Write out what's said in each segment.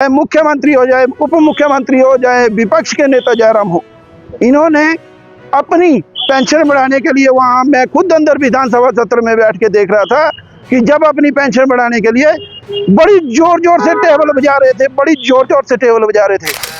मुख्यमंत्री हो जाए, उप मुख्यमंत्री हो जाए, विपक्ष के नेता जयराम हो, इन्होंने अपनी पेंशन बढ़ाने के लिए, वहाँ मैं खुद अंदर विधानसभा सत्र में बैठ के देख रहा था कि जब अपनी पेंशन बढ़ाने के लिए बड़ी जोर जोर से टेबल बजा रहे थे, बड़ी जोर जोर से टेबल बजा रहे थे।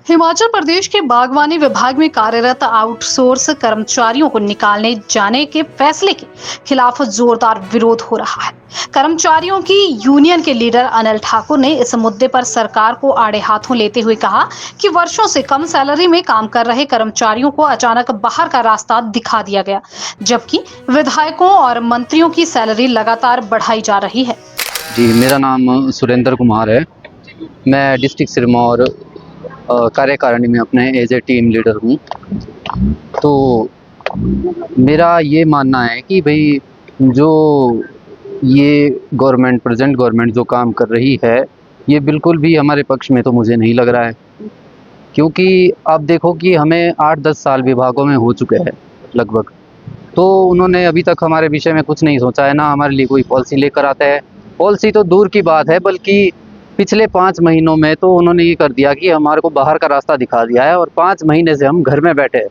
हिमाचल प्रदेश के बागवानी विभाग में कार्यरत आउटसोर्स कर्मचारियों को निकालने जाने के फैसले के खिलाफ जोरदार विरोध हो रहा है। कर्मचारियों की यूनियन के लीडर अनिल ठाकुर ने इस मुद्दे पर सरकार को आड़े हाथों लेते हुए कहा कि वर्षों से कम सैलरी में काम कर रहे कर्मचारियों को अचानक बाहर का रास्ता दिखा दिया गया, जबकि विधायकों और मंत्रियों की सैलरी लगातार बढ़ाई जा रही है। जी, मेरा नाम सुरेंद्र कुमार है। मैं डिस्ट्रिक्ट सिरमौर कार्यकारिणी में अपने एज ए टीम लीडर हूँ। तो मेरा ये मानना है कि भाई जो ये गवर्नमेंट, प्रेजेंट गवर्नमेंट जो काम कर रही है, ये बिल्कुल भी हमारे पक्ष में तो मुझे नहीं लग रहा है। क्योंकि आप देखो कि हमें 8-10 साल विभागों में हो चुके हैं लगभग, तो उन्होंने अभी तक हमारे विषय में कुछ नहीं सोचा है, ना हमारे लिए कोई पॉलिसी लेकर आता है। पॉलिसी तो दूर की बात है, बल्कि पिछले 5 महीनों में तो उन्होंने ये कर दिया कि हमारे को बाहर का रास्ता दिखा दिया है, और 5 महीने से हम घर में बैठे हैं।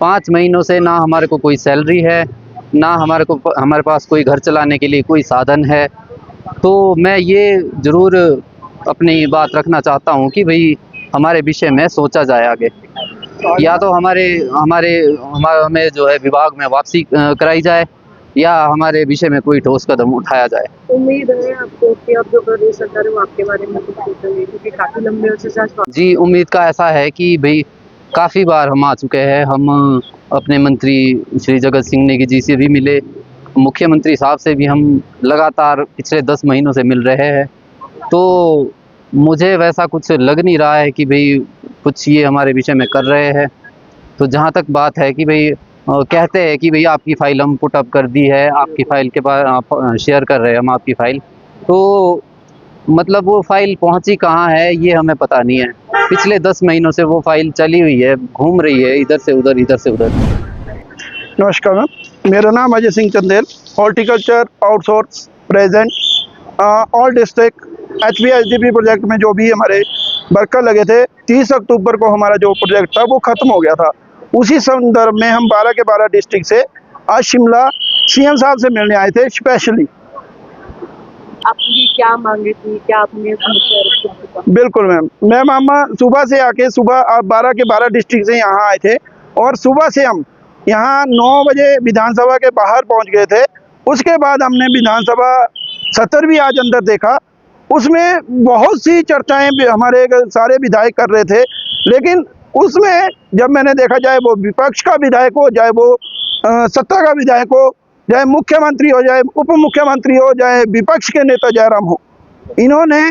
5 महीनों से ना हमारे को कोई सैलरी है, ना हमारे पास कोई घर चलाने के लिए कोई साधन है। तो मैं ये ज़रूर अपनी बात रखना चाहता हूँ कि भाई हमारे विषय में सोचा जाए आगे, या तो हमें जो है विभाग में वापसी कराई जाए, या हमारे विषय में कोई ठोस कदम उठाया जाए। उम्मीद है आपको कि अब जो प्रदेश सरकार है वो आपके बारे में कुछ सोचेगी, क्योंकि काफी लंबे अर्से से। जी, उम्मीद का ऐसा है कि भाई काफ़ी बार हम आ चुके हैं। हम अपने मंत्री श्री जगत सिंह नेगी जी से भी मिले, मुख्यमंत्री साहब से भी हम लगातार पिछले 10 महीनों से मिल रहे हैं। तो मुझे वैसा कुछ लग नहीं रहा है कि भाई कुछ ये हमारे विषय में कर रहे हैं। तो जहाँ तक बात है कि भाई कहते हैं कि भाई आपकी फ़ाइल हम पुट अप कर दी है, आपकी फ़ाइल के बाद आप शेयर कर रहे हैं हम आपकी फ़ाइल, तो मतलब वो फ़ाइल पहुंची कहाँ है ये हमें पता नहीं है। पिछले 10 महीनों से वो फ़ाइल चली हुई है, घूम रही है इधर से उधर, इधर से उधर। नमस्कार मैम, मेरा नाम Ajay Singh Chandel, horticulture outsource present all district HPSDP project में जो भी हमारे वर्कर लगे थे, 30 अक्टूबर को हमारा जो प्रोजेक्ट था वो ख़त्म हो गया था। उसी संदर्भ में हम 12 के 12 डिस्ट्रिक्ट से आज शिमला CM साहब से मिलने आए थे स्पेशली। आपकी क्या मांगे थी, क्या आपने बिल्कुल मैम सुबह से आके, सुबह आप 12 के 12 डिस्ट्रिक्ट से यहाँ आए थे, और सुबह से हम यहाँ 9 बजे विधानसभा के बाहर पहुँच गए थे। उसके बाद हमने विधानसभा सत्र भी आज अंदर देखा, उसमें बहुत सी चर्चाएं हमारे सारे विधायक कर रहे थे, लेकिन उसमें जब मैंने देखा, चाहे वो विपक्ष का विधायक हो, चाहे वो सत्ता का विधायक हो, चाहे मुख्यमंत्री हो जाए, उप मुख्यमंत्री हो जाए, विपक्ष के नेता जयराम हो, इन्होंने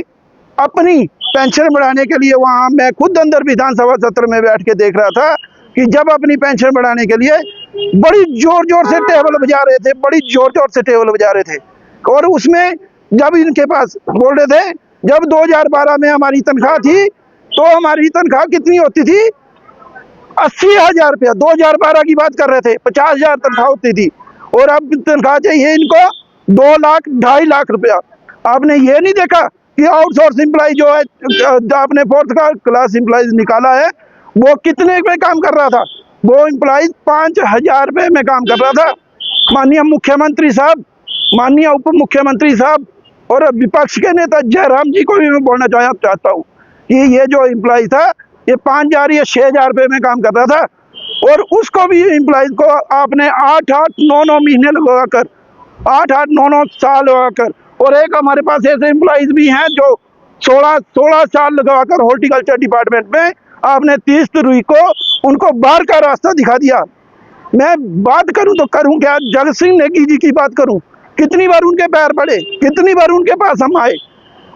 अपनी पेंशन बढ़ाने के लिए, वहाँ मैं खुद अंदर विधानसभा सत्र में बैठ के देख रहा था कि जब अपनी पेंशन बढ़ाने के लिए बड़ी जोर जोर से टेबल बजा रहे थे, बड़ी जोर जोर से टेबल बजा रहे थे। और उसमें जब इनके पास बोल रहे थे, जब 2012 में हमारी तनख्वाह थी तो हमारी तनख्वाह कितनी होती थी? 80,000 रुपया। 2012 की बात कर रहे थे, 50,000 तनख्वाह होती थी, और अब तनख्वाह चाहिए इनको 2 लाख 2.5 लाख रुपया। आपने ये नहीं देखा कि आउटसोर्स एम्प्लॉय जो है, आपने 4th क्लास एम्प्लॉयज निकाला है, वो कितने पे काम कर रहा था? वो एम्प्लॉयज 5,000 रुपये में काम कर रहा था। माननीय मुख्यमंत्री साहब, माननीय उप मुख्यमंत्री साहब और विपक्ष के नेता जयराम जी को भी मैं बोलना चाहता हूँ कि ये जो एम्प्लॉय था, ये 5,000 या 6,000 रुपये में काम कर रहा था, और उसको भी एम्प्लॉयज को आपने 8-8, 9-9 महीने लगाकर, 8-8, 9-9 साल लगाकर, और एक हमारे पास ऐसे एम्प्लॉयज भी हैं जो 16 साल लगाकर हॉर्टिकल्चर डिपार्टमेंट में आपने 30 तारीख को उनको बाहर का रास्ता दिखा दिया। मैं बात करूं तो करूं क्या? जगत सिंह नेगी जी की बात करूं, कितनी बार उनके पैर पड़े, कितनी बार उनके पास हम आए,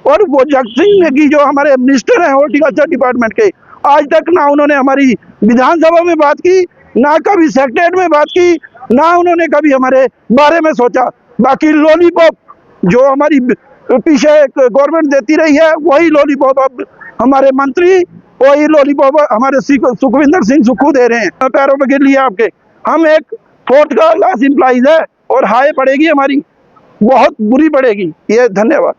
और वो जगत सिंह नेगी जो हमारे मिनिस्टर हैं हॉर्टिकल्चर डिपार्टमेंट के, आज तक ना उन्होंने हमारी विधानसभा में बात की, ना कभी सेक्रेटरीट में बात की, ना उन्होंने कभी हमारे बारे में सोचा। बाकी लॉलीपॉप जो हमारी पीछे गवर्नमेंट देती रही है, वही लॉलीपॉप अब हमारे मंत्री, वही लॉलीपॉप हमारे सुखविंदर सिंह सुक्खू दे रहे हैं। पैरों में गिर लिया आपके। हम एक 4th क्लास एम्प्लॉइज है, और हाय पड़ेगी हमारी, बहुत बुरी पड़ेगी। ये धन्यवाद।